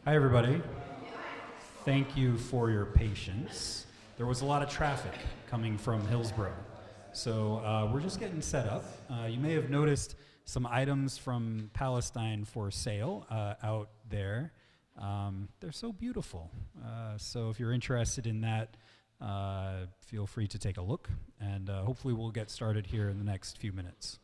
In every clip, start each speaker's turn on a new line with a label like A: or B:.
A: Hi, everybody. Thank you for your patience. There was a lot of traffic coming from Hillsboro, so we're just getting set up. You may have noticed some items from Palestine for sale out there. They're so beautiful. So if you're interested in that, feel free to take a look, and hopefully we'll get started here in the next few minutes.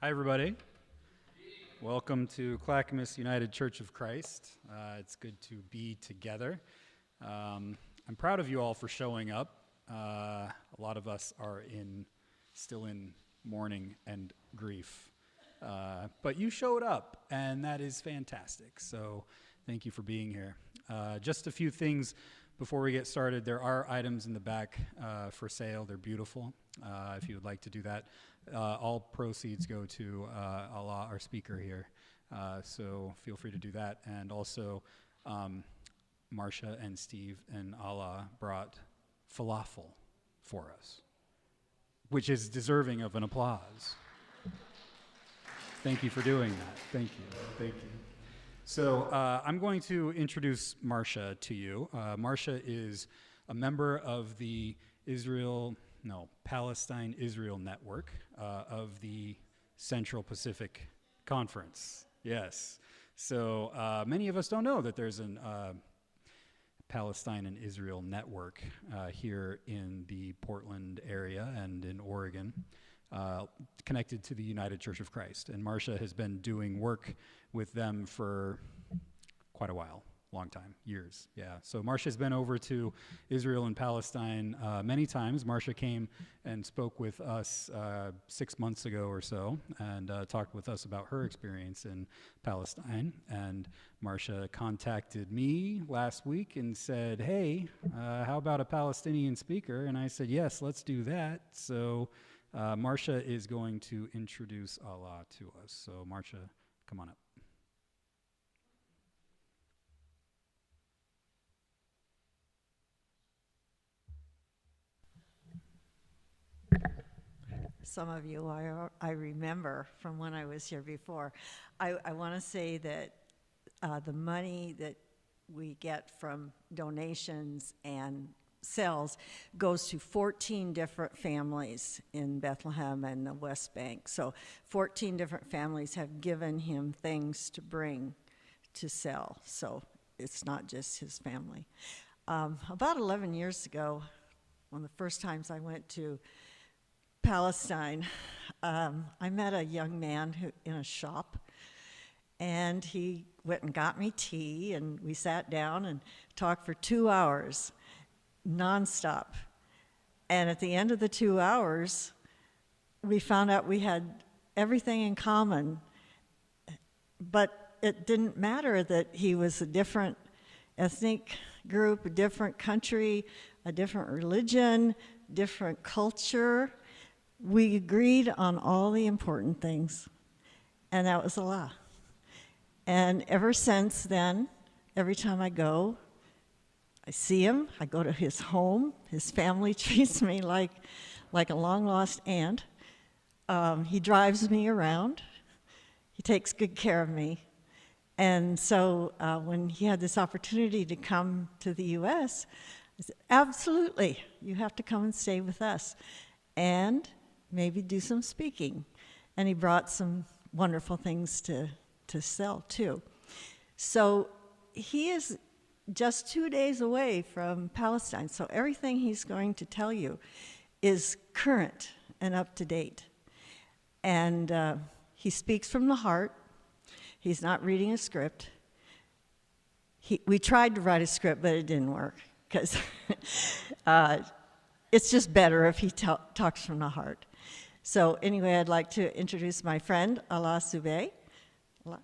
A: Hi, everybody. Welcome to Clackamas United Church of Christ. It's good to be together. I'm proud of you all for showing up. A lot of us are still in mourning and grief. But you showed up, and that is fantastic. So thank you for being here. Just a few things before we get started. There are items in the back for sale. They're beautiful. If you would like to do that. All proceeds go to Alaa, our speaker here. So feel free to do that. And also, Marcia and Steve and Alaa brought falafel for us, which is deserving of an applause. Thank you for doing that. Thank you. Thank you. So I'm going to introduce Marcia to you. Marcia is a member of the Palestine Israel Network of the Central Pacific Conference. Yes. So many of us don't know that there's a Palestine and Israel Network here in the Portland area and in Oregon, connected to the United Church of Christ. And Marcia has been doing work with them for quite a while. Long time, years, yeah. So Marcia's been over to Israel and Palestine many times. Marcia came and spoke with us 6 months ago or so and talked with us about her experience in Palestine. And Marcia contacted me last week and said, hey, how about a Palestinian speaker? And I said, yes, let's do that. So Marcia is going to introduce Alaa to us. So Marcia, come on up.
B: Some of you I remember from when I was here before. I want to say that the money that we get from donations and sales goes to 14 different families in Bethlehem and the West Bank. So 14 different families have given him things to bring to sell. So it's not just his family. About 11 years ago, one of the first times I went to Palestine, I met a young man in a shop, and he went and got me tea, and we sat down and talked for 2 hours, nonstop. And at the end of the 2 hours, we found out we had everything in common, but it didn't matter that he was a different ethnic group, a different country, a different religion, different culture. We agreed on all the important things, and that was Alaa. And ever since then, every time I go, I see him, I go to his home, his family treats me like a long-lost aunt. He drives me around, he takes good care of me. And so when he had this opportunity to come to the U.S., I said, absolutely, you have to come and stay with us. and maybe do some speaking. And he brought some wonderful things to sell, too. So he is just 2 days away from Palestine, so everything he's going to tell you is current and up to date. And he speaks from the heart. He's not reading a script. We tried to write a script, but it didn't work, because it's just better if he talks from the heart. So anyway, I'd like to introduce my friend, Alaa Subeh. Alaa.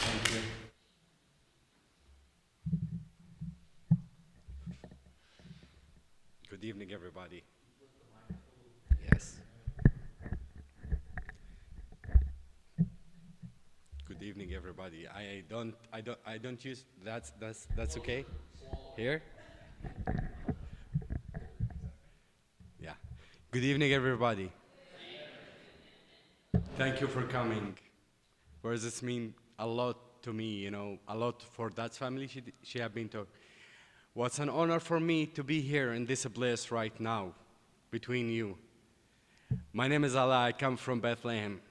C: Thank you. Good evening, everybody. Yes. Good evening, everybody. I don't use that's okay. Here. Yeah. Good evening, everybody. Thank you for coming. Whereas this mean a lot to me, you know, a lot for that family she have been to. What's an honor for me to be here in this place right now, between you. My name is Alaa. I come from Bethlehem.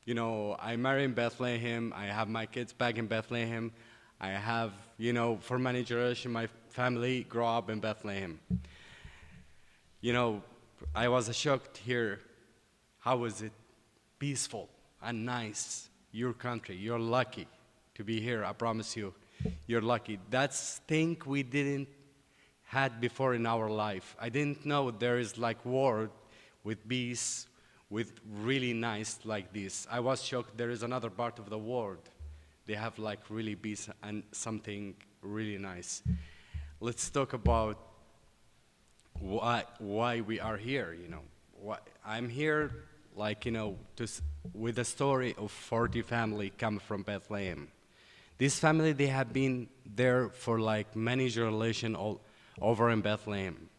C: You know, I married in Bethlehem. I have my kids back in Bethlehem. I have, you know, for many generations, my family grew up in Bethlehem. You know, I was shocked here. How is it peaceful and nice? Your country, you're lucky to be here, I promise you. You're lucky. That's thing we didn't had before in our life. I didn't know there is like war with peace, with really nice like this. I was shocked there is another part of the world. They have like really peace and something really nice. Let's talk about why we are here, you know. I'm here like, you know, with a story of 40 family come from Bethlehem. This family, they have been there for like many generations all over in Bethlehem.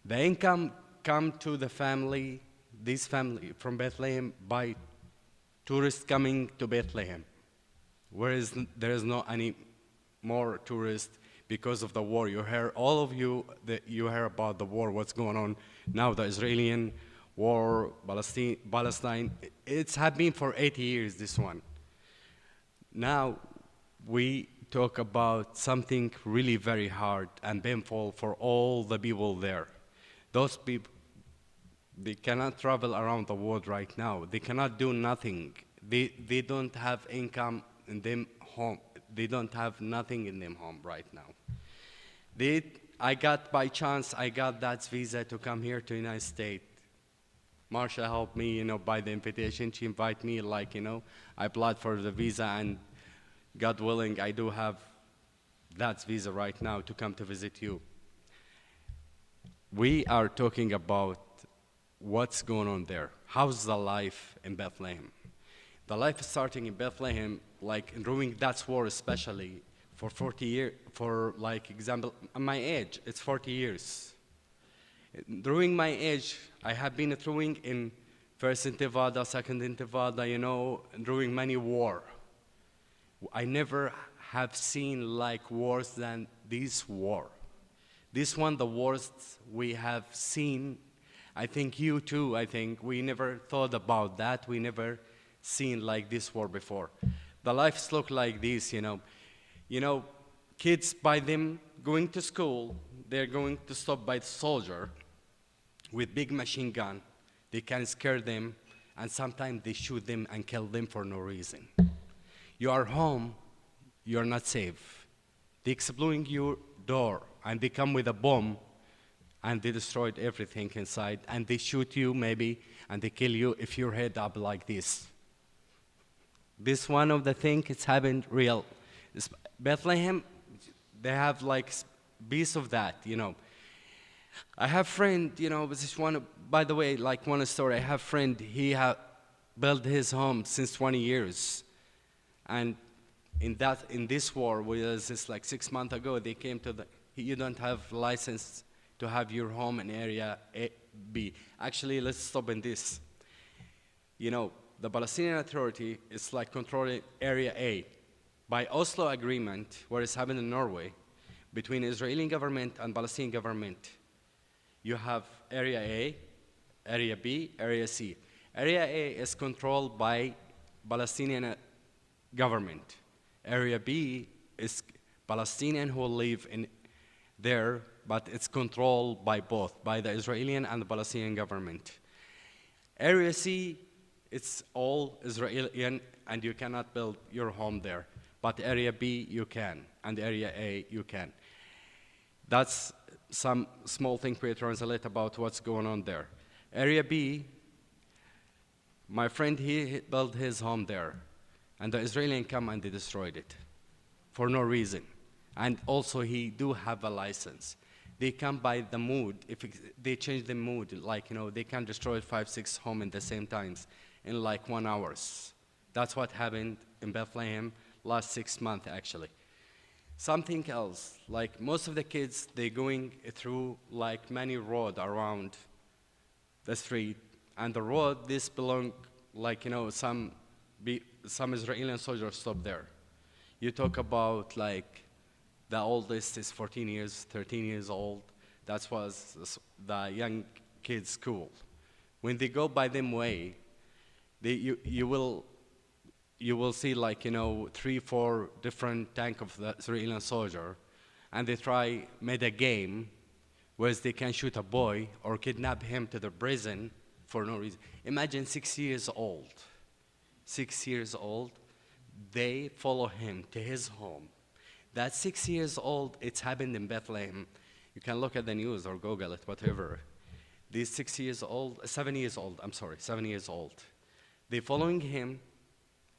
C: The income come to the family, this family from Bethlehem by tourists coming to Bethlehem. Whereas there is not any more tourists because of the war. You hear, all of you, you hear about the war, what's going on now, the Israeli war, Palestine. It's had been for 80 years, this one. Now, we talk about something really very hard and painful for all the people there. Those people, they cannot travel around the world right now. They cannot do nothing. They don't have income in them home. They don't have nothing in them home right now. By chance, I got that visa to come here to the United States. Marcia helped me, you know, by the invitation. She invited me, like, you know, I applied for the visa, and God willing, I do have that visa right now to come to visit you. We are talking about what's going on there. How's the life in Bethlehem? The life is starting in Bethlehem, like during that war especially, for 40 years, for like example, my age, it's 40 years. During my age, I have been throwing in first intifada, second intifada, you know, during many war. I never have seen like wars than this war. This one, the worst we have seen. I think you too, I think. We never thought about that. We never seen like this war before. The lives look like this, you know. You know, kids by them going to school, they're going to stop by the soldier with big machine gun. They can scare them, and sometimes they shoot them and kill them for no reason. You are home, you're not safe. They exploding your door, and they come with a bomb, and they destroyed everything inside, and they shoot you maybe, and they kill you if your head up like this. This one of the things, it's happened real. Bethlehem, they have like piece of that, you know. I have friend, you know, this is one, by the way, like one story, I have friend, he built his home since 20 years. And in this war, was this like 6 months ago, they came to you don't have license to have your home in area A, B. Actually, let's stop in this. You know, the Palestinian Authority is like controlling area A. By Oslo Agreement, where it's happened in Norway, between Israeli government and Palestinian government. You have Area A, Area B, Area C. Area A is controlled by Palestinian government. Area B is Palestinian who live in there, but it's controlled by both, by the Israeli and the Palestinian government. Area C, it's all Israeli, and you cannot build your home there. But Area B, you can, and Area A, you can. That's some small thing we translate about what's going on there. Area B, my friend, he built his home there, and the Israelis come and they destroyed it for no reason. And also, he do have a license. They come by the mood. If they change the mood, like, they can destroy 5, 6 homes in the same times in like 1 hour. That's what happened in Bethlehem last 6 months, actually. Something else, like most of the kids, they going through like many road around the street, and the road, this belong, like, some Israeli soldiers stop there. You talk about like, the oldest is 14 years, 13 years old. That was the young kids' school. When they go by them way, you will see like 3, 4 different tank of the Israeli soldier, and they made a game where they can shoot a boy or kidnap him to the prison for no reason. Imagine 6 years old. 6 years old, they follow him to his home. That 6 years old, it's happened in Bethlehem. You can look at the news or Google it, whatever. These 7 years old, I'm sorry, 7 years old. They following him.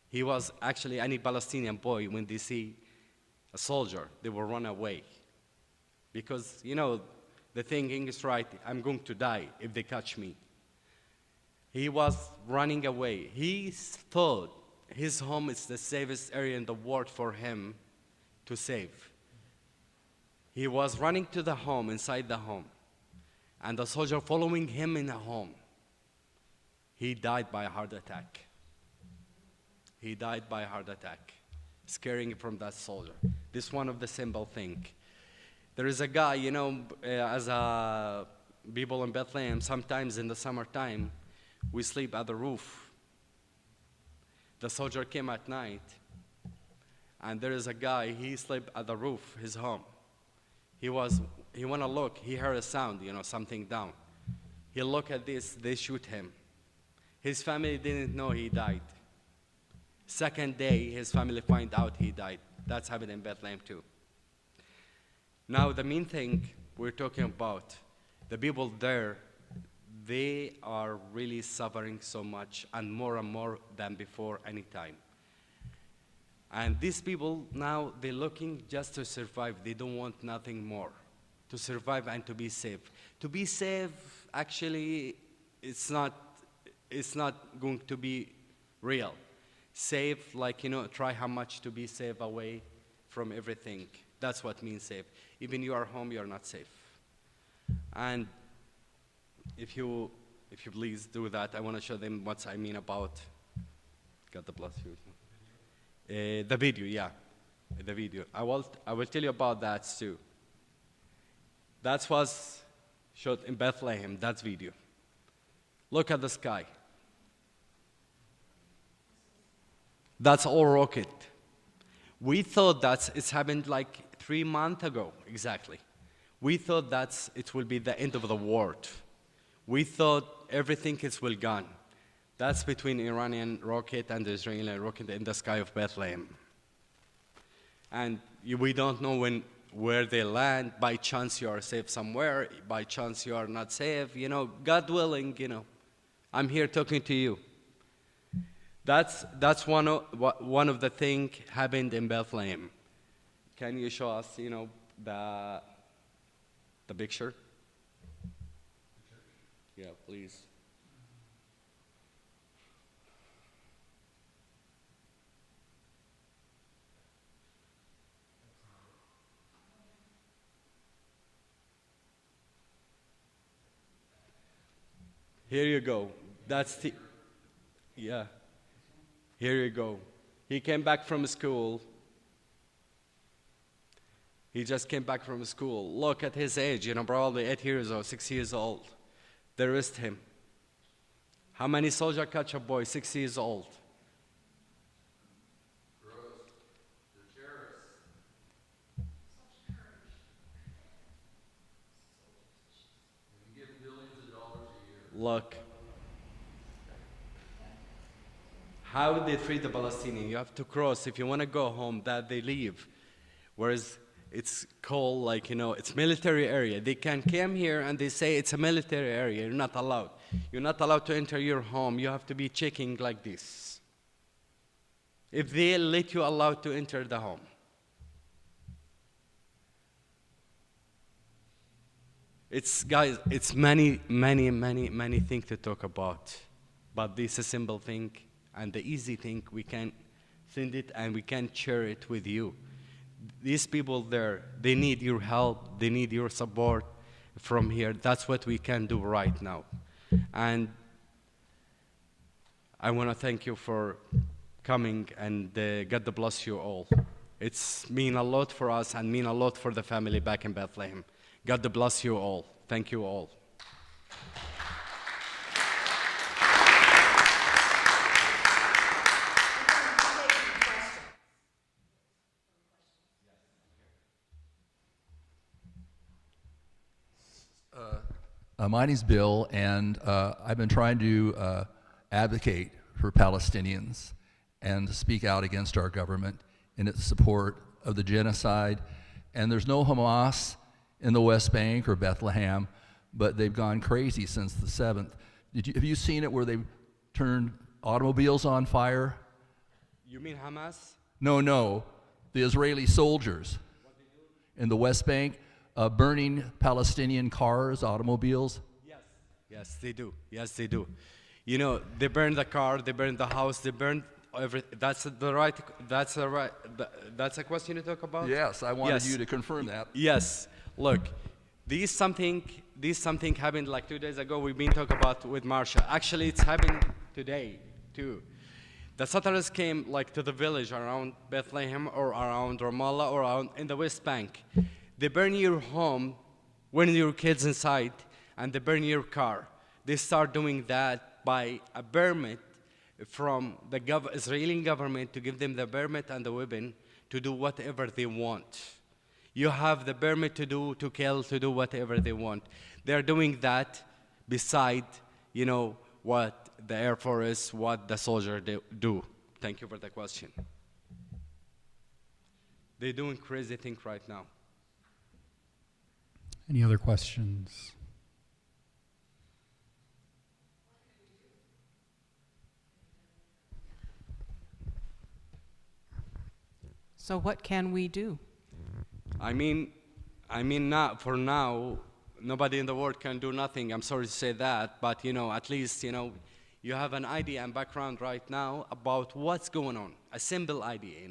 C: He was actually any Palestinian boy, when they see a soldier, they will run away. Because, the thinking is right, I'm going to die if they catch me. He was running away. He thought his home is the safest area in the world for him to save. He was running to the home, inside the home, and the soldier following him in the home. He died by a heart attack. He died by a heart attack, scaring from that soldier. This is one of the simple things. There is a guy, as a people in Bethlehem, sometimes in the summertime, we sleep at the roof. The soldier came at night, and there is a guy, he slept at the roof, his home. He want to look, he heard a sound, something down. He look at this, they shoot him. His family didn't know he died. Second day, his family find out he died. That's happened in Bethlehem too. Now, the main thing we're talking about, the people there, they are really suffering so much, and more than before any time. And these people now, they're looking just to survive. They don't want nothing more. To survive and to be safe. To be safe, actually, it's not going to be real. Safe, like, try how much to be safe away from everything. That's what means safe. Even you are home, you're not safe. And if you please do that, I want to show them what I mean about, got the blood suit. The video, yeah, the video. I will tell you about that too. That was shot in Bethlehem, that video. Look at the sky. That's all rocket. We thought it's happened like 3 months ago, exactly. We thought it will be the end of the world. We thought everything will gone. That's between Iranian rocket and the Israeli rocket in the sky of Bethlehem. And we don't know where they land. By chance you are safe somewhere. By chance you are not safe. God willing, I'm here talking to you. That's one of the things happened in Bethlehem. Can you show us, the picture? Yeah, please. Here you go. Yeah. Here you go. He came back from school. He just came back from school. Look at his age, probably 8 years or 6 years old. They arrest him. How many soldiers catch a boy 6 years old? Look, how they treat the Palestinians. You have to cross if you want to go home, that they leave. Whereas it's called it's military area. They can come here and they say it's a military area. You're not allowed. You're not allowed to enter your home. You have to be checking like this. If they let you allowed to enter the home. Guys, it's many things to talk about. But this is a simple thing and the easy thing, we can send it and we can share it with you. These people there, they need your help, they need your support from here. That's what we can do right now. And I want to thank you for coming, and God bless you all. It's mean a lot for us and mean a lot for the family back in Bethlehem. God bless you all. Thank you all.
D: My name's Bill, and I've been trying to advocate for Palestinians and to speak out against our government in its support of the genocide. And there's no Hamas in the West Bank or Bethlehem, but they've gone crazy since the 7th. Have you seen it where they've turned automobiles on fire?
C: You mean Hamas?
D: No, the Israeli soldiers in the West Bank. Burning Palestinian cars, automobiles?
C: Yes, they do. Yes, they do. They burn the car, they burn the house, they burn everything. That's a question you talk about?
D: Yes, I wanted you to confirm that.
C: Yes. Look, this something happened like 2 days ago. We've been talking about with Marcia. Actually, it's happened today too. The settlers came to the village around Bethlehem or around Ramallah or around in the West Bank. They burn your home when your kids inside, and they burn your car. They start doing that by a permit from the Israeli government to give them the permit and the weapon to do whatever they want. You have the permit to kill, to do whatever they want. They're doing that beside, what the Air Force, what the soldiers do. Thank you for the question. They're doing crazy things right now.
A: Any other questions?
E: So what can we do?
C: I mean, not for now. Nobody in the world can do nothing. I'm sorry to say that, but at least you have an idea and background right now about what's going on. A simple idea,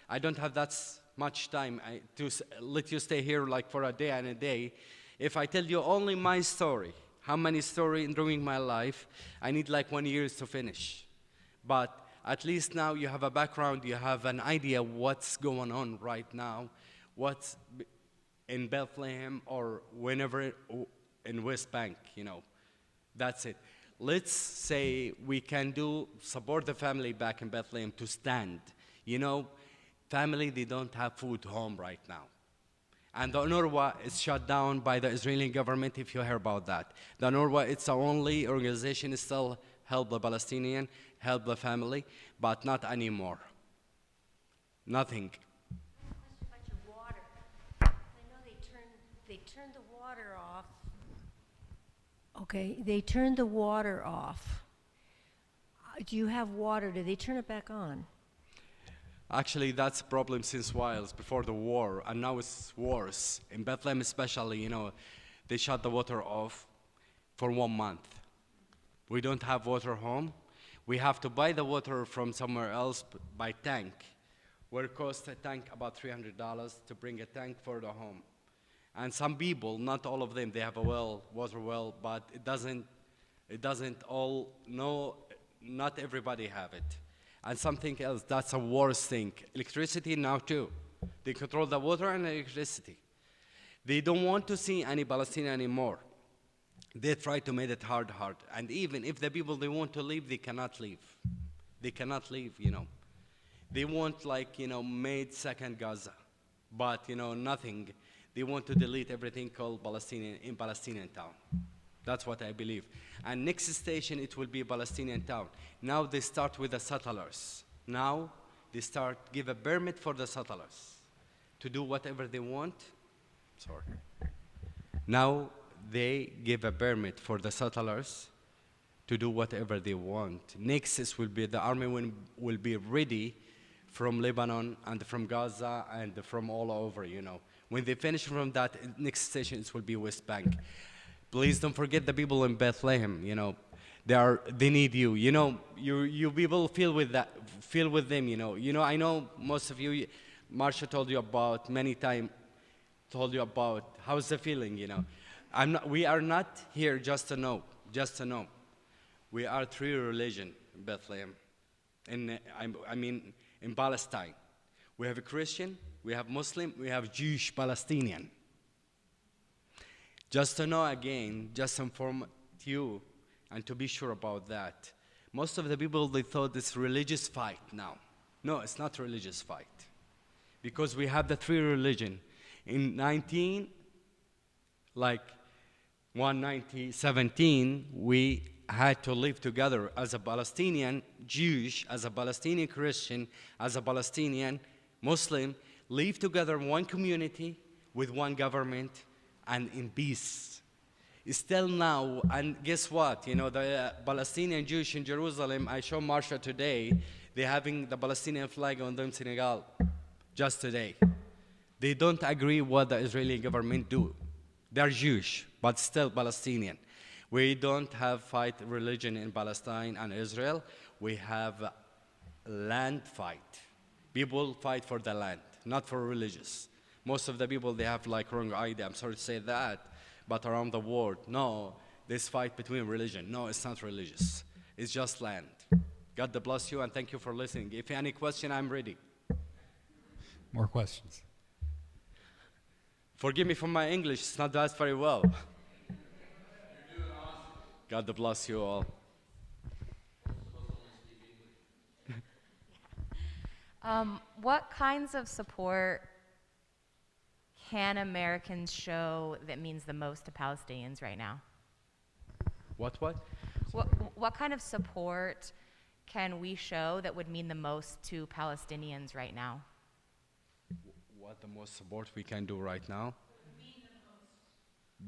C: I don't have that much time to let you stay here for a day and a day. If I tell you only my story, how many stories during my life, I need 1 year to finish. But at least now you have a background, you have an idea what's going on right now, what's in Bethlehem or whenever in West Bank, That's it. Let's say we can support the family back in Bethlehem to stand, Family, they don't have food home right now. And the UNRWA is shut down by the Israeli government, if you hear about that. The UNRWA, it's the only organization that still help the Palestinian, help the family, but not anymore. Nothing.
F: About your water. I know they turned the water off. Okay, they turned the water off. Do you have water? Do they turn it back on?
C: Actually, that's a problem since whiles before the war, and now it's worse. In Bethlehem especially, they shut the water off for 1 month. We don't have water home. We have to buy the water from somewhere else by tank, where it costs a tank about $300 to bring a tank for the home. And some people, not all of them, they have a water well, but it doesn't all, not everybody have it. And something else, that's a worse thing. Electricity now too. They control the water and electricity. They don't want to see any Palestinian anymore. They try to make it hard. And even if the people they want to leave, they cannot leave. They cannot leave, you know. They want, like, you know, made second Gaza. But, you know, nothing. They want to delete everything called Palestinian in Palestinian town. That's what I believe. And next station, it will be Palestinian town. Now they start with the settlers. Now they start give a permit for the settlers to do whatever they want. Sorry. Now they give a permit for the settlers to do whatever they want. Next will be the army will be ready from Lebanon and from Gaza and from all over, you know. When they finish from that, next station it will be West Bank. Please don't forget the people in Bethlehem, you know. They need you. You know, you people feel with them, you know. You know, I know most of you, Marsha told you about many times, told you about how's the feeling, you know. We are not here just to know. We are three religions in Bethlehem. I mean, in Palestine. We have a Christian, we have Muslim, we have Jewish Palestinian. Just to know again, just inform you, and to be sure about that. Most of the people, they thought it's religious fight now. No, it's not religious fight. Because we have the three religions. In 1917, we had to live together as a Palestinian Jewish, as a Palestinian Christian, as a Palestinian Muslim, live together in one community with one government and in peace. Still now, and guess what? You know, the Palestinian Jewish in Jerusalem, I showed Marcia today, they're having the Palestinian flag on them Senegal just today. They don't agree what the Israeli government do. They're Jewish, but still Palestinian. We don't have fight religion in Palestine and Israel. We have land fight. People fight for the land, not for religious. Most of the people, they have like wrong idea. I'm sorry to say that, but around the world, no, this fight between religion. No, it's not religious. It's just land. God bless you, and thank you for listening. If you have any question, I'm ready.
A: More questions?
C: Forgive me for my English. It's not that very well. God bless you all.
G: What kinds of support can Americans show that means the most to Palestinians right now?
C: What?
G: What kind of support can we show that would mean the most to Palestinians right now?
C: What the most support we can do right now?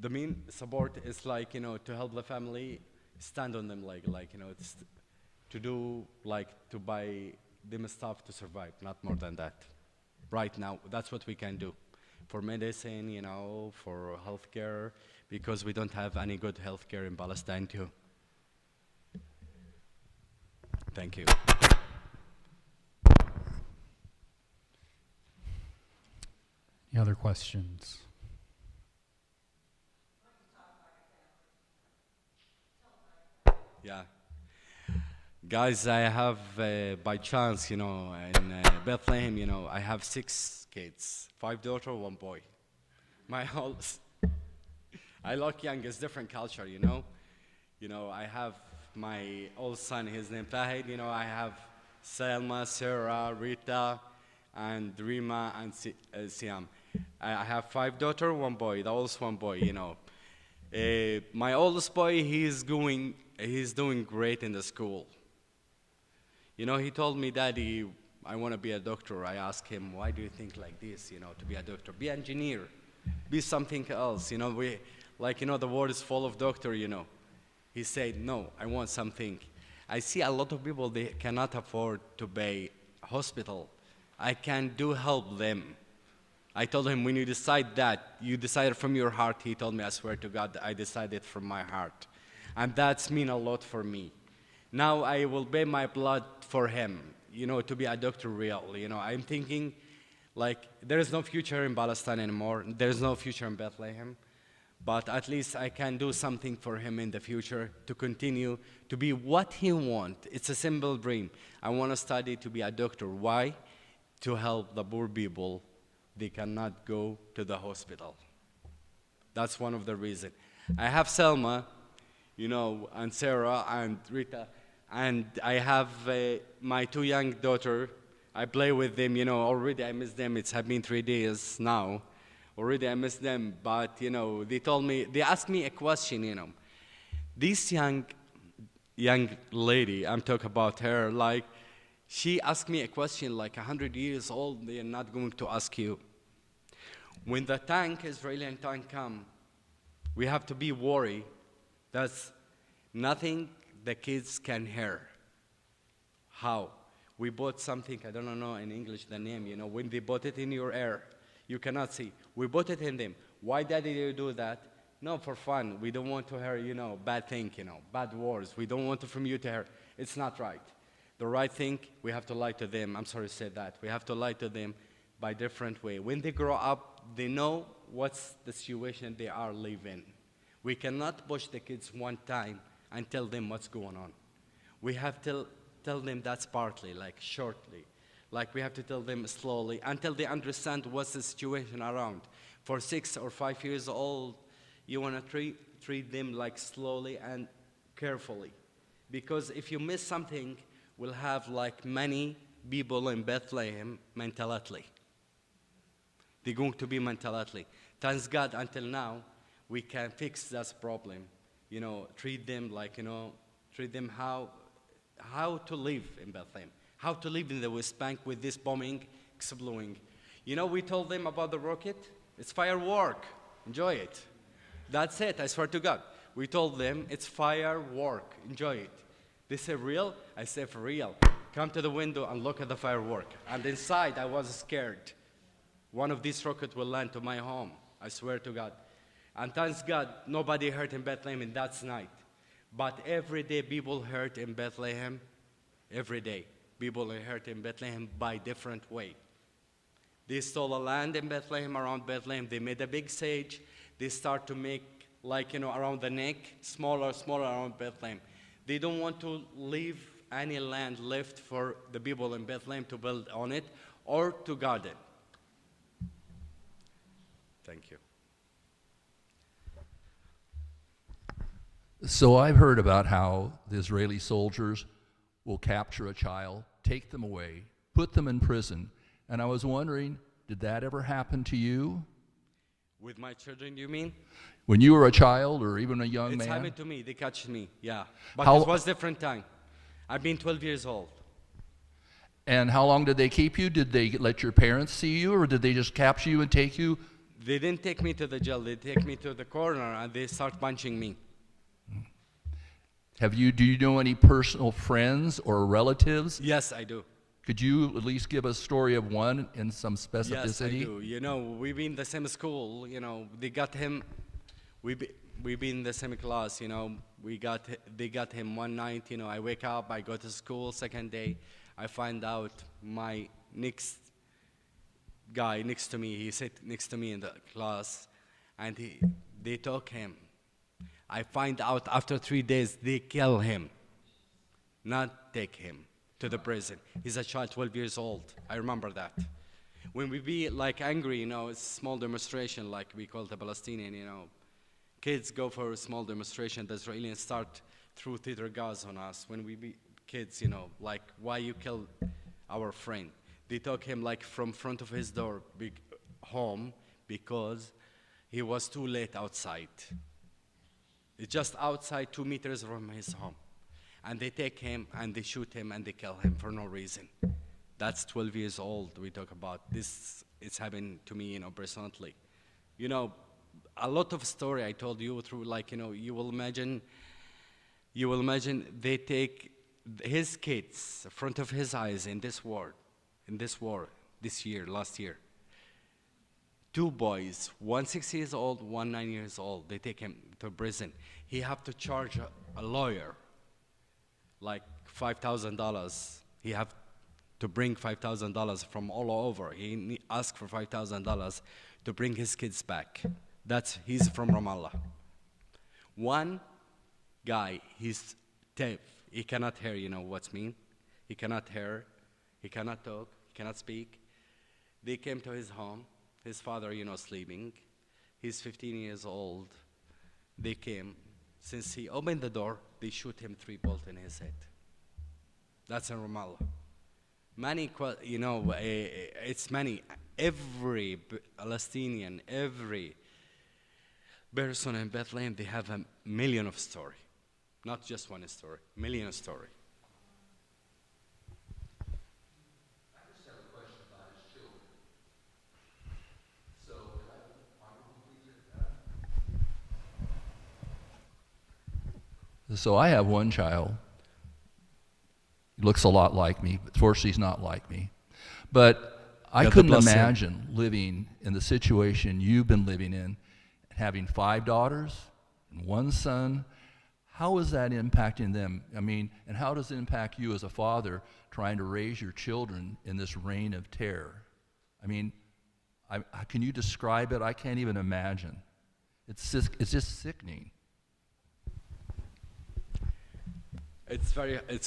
C: The main support is like, you know, to help the family, stand on them, like you know, it's to do, like, to buy them stuff to survive, not more than that. Right now, that's what we can do. For medicine, you know, for healthcare, because we don't have any good healthcare in Palestine too. Thank you.
A: Any other questions?
C: Yeah. Guys, I have, by chance, you know, in Bethlehem, you know, I have 6 kids, 5 daughters, 1 boy. My oldest, I look young, it's different culture, you know. You know, I have my oldest son, his name Fahid, you know, I have Selma, Sarah, Rita, and Rima, and Siam. I have 5 daughters, 1 boy, the oldest 1 boy, you know. My oldest boy, he's doing great in the school. You know, he told me, Daddy, I want to be a doctor. I asked him, why do you think like this, you know, to be a doctor? Be an engineer. Be something else. You know, the world is full of doctors, you know. He said, no, I want something. I see a lot of people, they cannot afford to pay hospital. I can help them. I told him, when you decide that, you decided from your heart. He told me, I swear to God, I decided from my heart. And that's mean a lot for me. Now I will pay my blood for him, you know, to be a doctor real. You know, I'm thinking, like, there is no future in Palestine anymore. There is no future in Bethlehem. But at least I can do something for him in the future to continue to be what he wants. It's a simple dream. I want to study to be a doctor. Why? To help the poor people they cannot go to the hospital. That's one of the reasons. I have Selma, you know, and Sarah and Rita, and I have my 2 young daughter. I play with them, you know, already I miss them. It's have been 3 days now. Already I miss them, but, you know, they asked me a question, you know. This young lady, I'm talking about her, like, she asked me a question like 100 years old, they're not going to ask you. When the Israeli tank come, we have to be worried. That's nothing the kids can hear. How? We bought something, I don't know in English the name, you know, when they bought it in your ear, you cannot see. We bought it in them. Why did you do that? No, for fun. We don't want to hear, you know, bad thing, you know, bad words. We don't want it from you to hear. It's not right. The right thing, we have to lie to them. I'm sorry to say that. We have to lie to them by different way. When they grow up, they know what's the situation they are living. We cannot push the kids one time and tell them what's going on. We have to tell them that's partly, like shortly. Like we have to tell them slowly until they understand what's the situation around. For 6 or 5 years old, you want to treat them like slowly and carefully. Because if you miss something, we'll have like many people in Bethlehem mentality. They're going to be mentality. Thanks God until now, we can fix that problem. You know, treat them like, you know, treat them how to live in Bethlehem. How to live in the West Bank with this bombing exploding. You know, we told them about the rocket. It's firework. Enjoy it. That's it, I swear to God. We told them it's firework. Enjoy it. They say, real? I say, for real. Come to the window and look at the firework. And inside, I was scared. One of these rockets will land to my home. I swear to God. And thanks God, nobody hurt in Bethlehem in that night. But every day, people hurt in Bethlehem. Every day. People are hurt in Bethlehem by different way. They stole a land in Bethlehem, around Bethlehem. They made a big stage. They start to make, like, you know, around the neck, smaller around Bethlehem. They don't want to leave any land left for the people in Bethlehem to build on it or to guard it. Thank you.
D: So I've heard about how the Israeli soldiers will capture a child, take them away, put them in prison. And I was wondering, did that ever happen to you?
C: With my children, you mean?
D: When you were a child or even a young man?
C: It's happened to me. They catch me, yeah. But it was different time. I've been 12 years old.
D: And how long did they keep you? Did they let your parents see you, or did they just capture you and take you?
C: They didn't take me to the jail. They take me to the corner, and they start punching me.
D: Do you know any personal friends or relatives?
C: Yes, I do.
D: Could you at least give a story of one in some specificity?
C: Yes, I do. You know, we've been in the same school. You know, they got him. We've been in the same class. You know, they got him one night. You know, I wake up, I go to school. Second day, I find out my next guy next to me. He sat next to me in the class, and they took him. I find out after 3 days they kill him, not take him to the prison. He's a child, 12 years old. I remember that. When we be like angry, you know, it's small demonstration, like we call the Palestinian, you know. Kids go for a small demonstration. The Israelis start through theater gas on us. When we be kids, you know, like, why you kill our friend? They took him like from front of his door, home, because he was too late outside. It's just outside 2 meters from his home. And they take him and they shoot him and they kill him for no reason. That's 12 years old we talk about. This, it's happened to me, you know, personally. You know, a lot of story I told you through, like, you know, you will imagine they take his kids in front of his eyes in this war, this year, last year. 2 boys, one 6 years old, one 9 years old, they take him to prison. He have to charge a lawyer like $5,000. He have to bring $5,000 from all over. He asked for $5,000 to bring his kids back. He's from Ramallah. One guy, he's deaf. He cannot hear, you know what's mean? He cannot hear, he cannot talk, he cannot speak. They came to his home. His father, sleeping. He's 15 years old. They came. Since he opened the door, they shoot him 3 bullets in his head. That's in Ramallah. Many, it's many. Every Palestinian, every person in Bethlehem, they have a million of story. Not just one story, million story.
D: I just have a question about his children. So, So I have one child. He looks a lot like me, but fortunately he's not like me. But I couldn't imagine living in the situation you've been living in, having 5 daughters and 1 son. How is that impacting them? I mean, and how does it impact you as a father trying to raise your children in this reign of terror? I mean, can you describe it? I can't even imagine. It's just sickening.
C: It's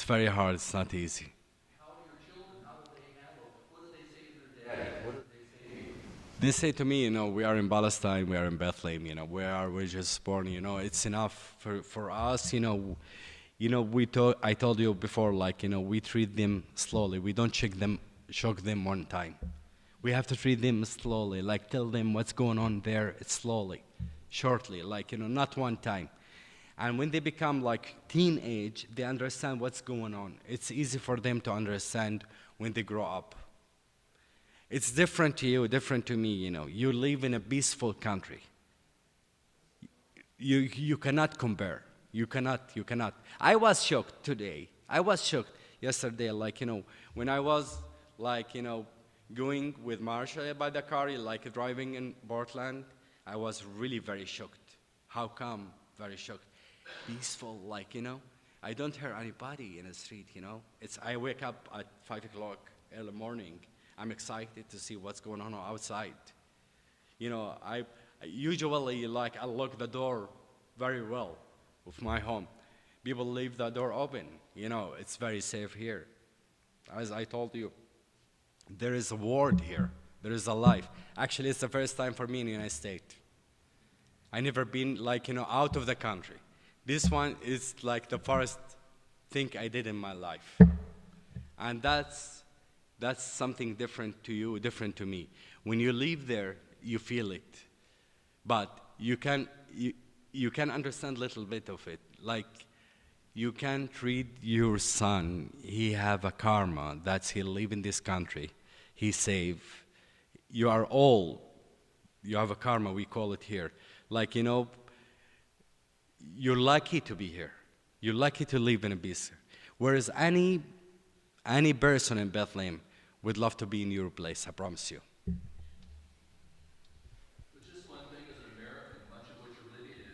C: very hard. It's not easy.
D: How do your children, how do they handle it? What do they say to their daddy? What do they say to you?
C: They say to me, we are in Palestine, we are in Bethlehem, we're just born, it's enough for us, I told you before, we treat them slowly. We don't shock them one time. We have to treat them slowly, tell them what's going on there, slowly, shortly, not one time. And when they become teenage, they understand what's going on. It's easy for them to understand when they grow up. It's different to you, different to me, You live in a peaceful country. You cannot compare. You cannot. I was shocked today. I was shocked yesterday, when I was, going with Marcia by the car, driving in Portland, I was really very shocked. How come? Very shocked. Peaceful, I don't hear anybody in the street, I wake up at 5 o'clock in the morning. I'm excited to see what's going on outside. I usually, I lock the door very well of my home. People leave the door open. It's very safe here. As I told you, there is a world here. There is a life. Actually, it's the first time for me in the United States. I never been, out of the country. This one is the first thing I did in my life. And that's something different to you, different to me. When you live there, you feel it. But you can understand a little bit of it. You can treat your son, he have a karma, that's he live in this country, he safe. You are all, you have a karma, we call it here. You're lucky to be here. You're lucky to live in a peace. Whereas any person in Bethlehem would love to be in your place, I promise you.
D: But just one thing as an American, much of what you're living in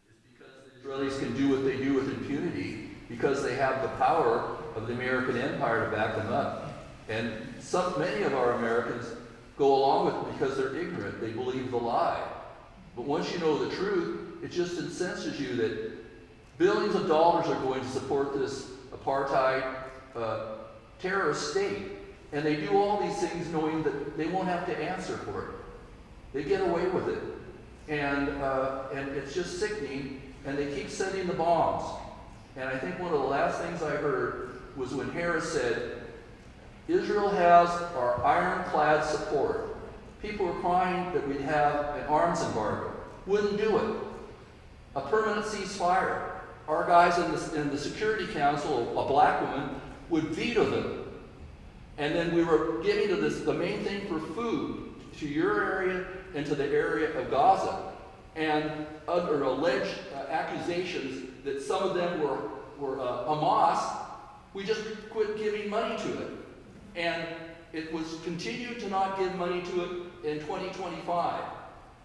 D: is because the Israelis can do what they do with impunity because they have the power of the American empire to back them up. And many of our Americans go along with it because they're ignorant. They believe the lie. But once you know the truth, it just incenses you that billions of dollars are going to support this apartheid terrorist state. And they do all these things knowing that they won't have to answer for it. They get away with it. And it's just sickening, and they keep sending the bombs. And I think one of the last things I heard was when Harris said, Israel has our ironclad support. People were crying that we'd have an arms embargo. Wouldn't do it. A permanent ceasefire. Our guys in the Security Council, a black woman, would veto them. And then we were getting to the main thing for food, to your area and to the area of Gaza. And under alleged accusations that some of them were Hamas, we just quit giving money to it. And it was continued to not give money to it in 2025.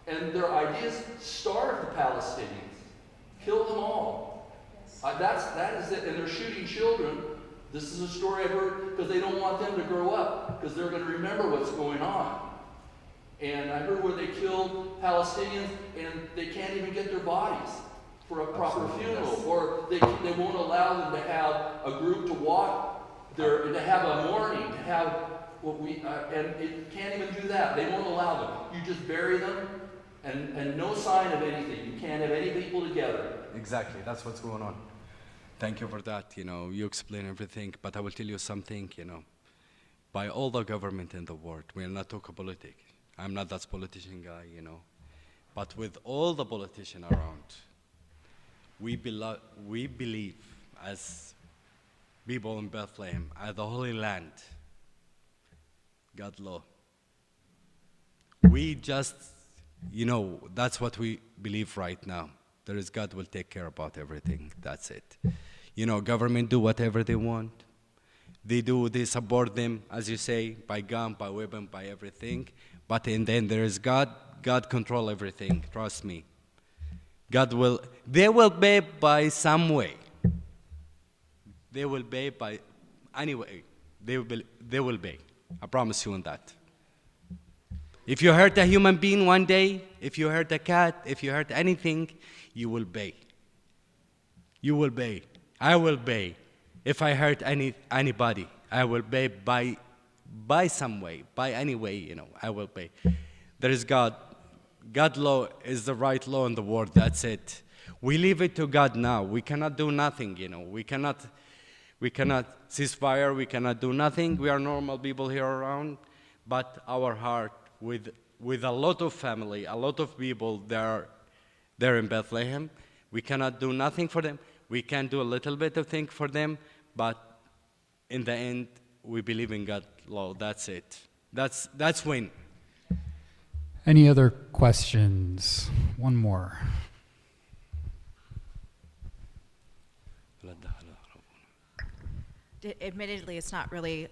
D: And their ideas starve the Palestinians, kill them all. That is it. And they're shooting children. This is a story I've heard because they don't want them to grow up because they're going to remember what's going on. And I heard where they killed Palestinians and they can't even get their bodies for a proper funeral, or they won't allow them to have a group to walk there, to have a mourning, to have what we, and it can't even do that. They won't allow them. You just bury them, and no sign of anything. You can't have any people together.
C: Exactly, that's what's going on. Thank you for that. You explain everything, but I will tell you something. By all the government in the world, we are not talking politics. I'm not that politician guy, but with all the politicians around, we believe as people in Bethlehem, as the Holy Land, God law. We just, that's what we believe right now. There is God will take care about everything. That's it. Government do whatever they want. They support them, as you say, by gun, by weapon, by everything. But in the end, there is God. God control everything. Trust me. They will pay by some way. They will pay by any way. They will pay. I promise you on that. If you hurt a human being one day, if you hurt a cat, if you hurt anything, you will pay. You will pay. I will pay. If I hurt anybody, I will pay by some way, by any way, I will pay. There is God. God law is the right law in the world. That's it. We leave it to God now. We cannot do nothing, We cannot cease fire. We cannot do nothing. We are normal people here around, but our heart with a lot of family, a lot of people there in Bethlehem. We cannot do nothing for them. We can do a little bit of thing for them, but in the end, we believe in God's law. That's it. That's win.
A: Any other questions? One more.
H: Admittedly, it's not really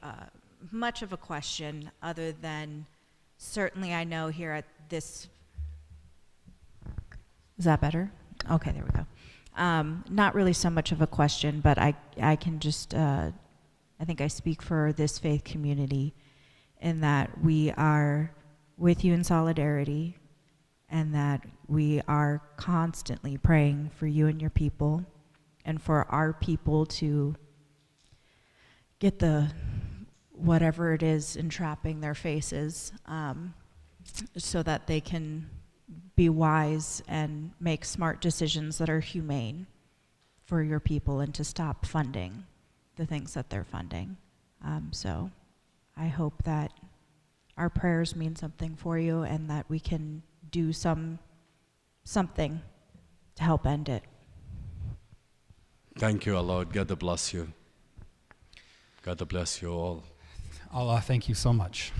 H: much of a question other than certainly I know here at this. Is that better? Okay, there we go. Not really so much of a question, but I can just, I think I speak for this faith community in that we are with you in solidarity and that we are constantly praying for you and your people and for our people to get the whatever it is entrapping their faces so that they can be wise and make smart decisions that are humane for your people and to stop funding the things that they're funding. So I hope that our prayers mean something for you and that we can do something to help end it.
C: Thank you, Lord. God bless you. God bless you all.
A: Allah, thank you so much.